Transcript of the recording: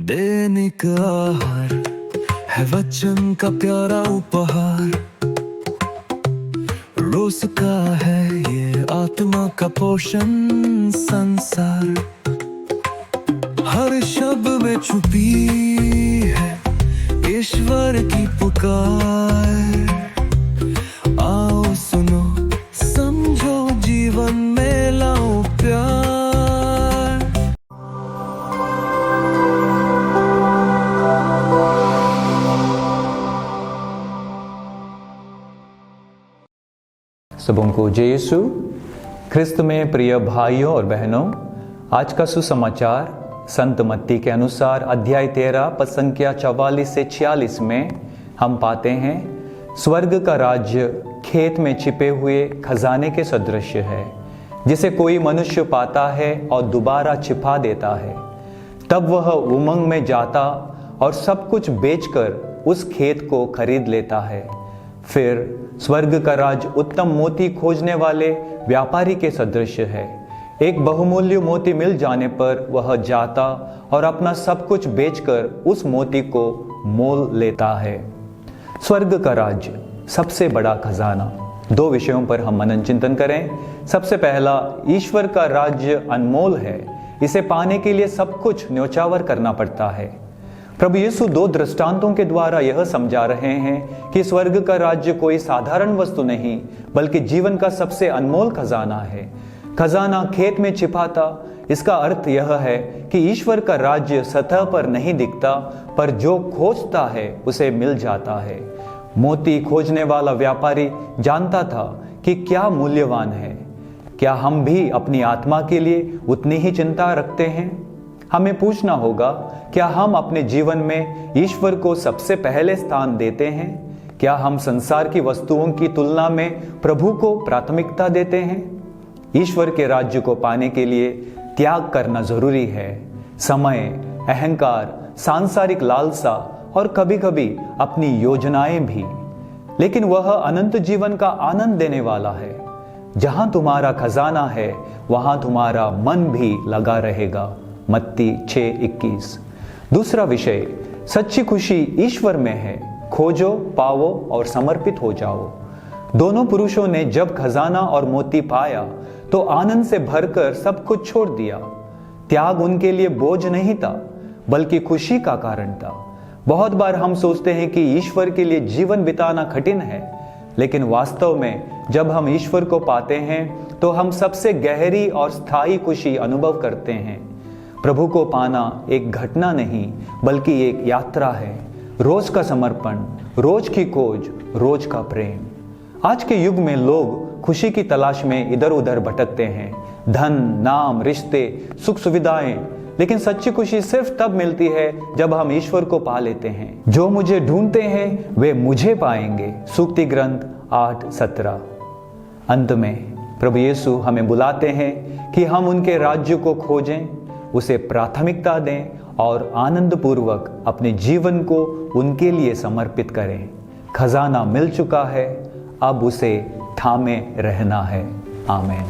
दैनिक आहार है वचन का प्यारा उपहार। रोज का है ये आत्मा का पोषण संसार। हर शब्द में छुपी है ईश्वर की पुकार। आओ सुनो समझो जीवन में लाओ प्यार। सबों को जय यीशु ख्रिस्त में प्रिय भाइयों और बहनों, आज का सुसमाचार संत मत्ती के अनुसार अध्याय 13 पद संख्या 44 से 46 में हम पाते हैं, स्वर्ग का राज्य खेत में छिपे हुए खजाने के सदृश है, जिसे कोई मनुष्य पाता है और दोबारा छिपा देता है। तब वह उमंग में जाता और सब कुछ बेचकर उस खेत को खरीद लेता है। फिर स्वर्ग का राज उत्तम मोती खोजने वाले व्यापारी के सदृश है। एक बहुमूल्य मोती मिल जाने पर वह जाता और अपना सब कुछ बेचकर उस मोती को मोल लेता है। स्वर्ग का राज्य सबसे बड़ा खजाना। दो विषयों पर हम मनन चिंतन करें। सबसे पहला, ईश्वर का राज्य अनमोल है, इसे पाने के लिए सब कुछ न्योछावर करना पड़ता है। प्रभु यीशु दो दृष्टांतों के द्वारा यह समझा रहे हैं कि स्वर्ग का राज्य कोई साधारण वस्तु नहीं, बल्कि जीवन का सबसे अनमोल खजाना है। खजाना खेत में छिपा था, इसका अर्थ यह है कि ईश्वर का राज्य सतह पर नहीं दिखता, पर जो खोजता है उसे मिल जाता है। मोती खोजने वाला व्यापारी जानता था कि क्या मूल्यवान है। क्या हम भी अपनी आत्मा के लिए उतनी ही चिंता रखते हैं? हमें पूछना होगा, क्या हम अपने जीवन में ईश्वर को सबसे पहले स्थान देते हैं? क्या हम संसार की वस्तुओं की तुलना में प्रभु को प्राथमिकता देते हैं? ईश्वर के राज्य को पाने के लिए त्याग करना जरूरी है। समय, अहंकार, सांसारिक लालसा और कभी कभी अपनी योजनाएं भी। लेकिन वह अनंत जीवन का आनंद देने वाला है। जहां तुम्हारा खजाना है वहां तुम्हारा मन भी लगा रहेगा। मत्ती 6:21। दूसरा विषय, सच्ची खुशी ईश्वर में है। खोजो, पाओ और समर्पित हो जाओ। दोनों पुरुषों ने जब खजाना और मोती पाया तो आनंद से भरकर सब कुछ छोड़ दिया। त्याग उनके लिए बोझ नहीं था, बल्कि खुशी का कारण था। बहुत बार हम सोचते हैं कि ईश्वर के लिए जीवन बिताना कठिन है, लेकिन वास्तव में जब हम ईश्वर को पाते हैं तो हम सबसे गहरी और स्थायी खुशी अनुभव करते हैं। प्रभु को पाना एक घटना नहीं, बल्कि एक यात्रा है। रोज का समर्पण, रोज की खोज, रोज का प्रेम। आज के युग में लोग खुशी की तलाश में इधर उधर भटकते हैं। धन, नाम, रिश्ते, सुख सुविधाएं। लेकिन सच्ची खुशी सिर्फ तब मिलती है जब हम ईश्वर को पा लेते हैं। जो मुझे ढूंढते हैं वे मुझे पाएंगे। सूक्ति ग्रंथ 8:17। अंत में प्रभु यीशु हमें बुलाते हैं कि हम उनके राज्य को खोजें, उसे प्राथमिकता दें और आनंद पूर्वक अपने जीवन को उनके लिए समर्पित करें। खजाना मिल चुका है, अब उसे थामे रहना है। आमीन।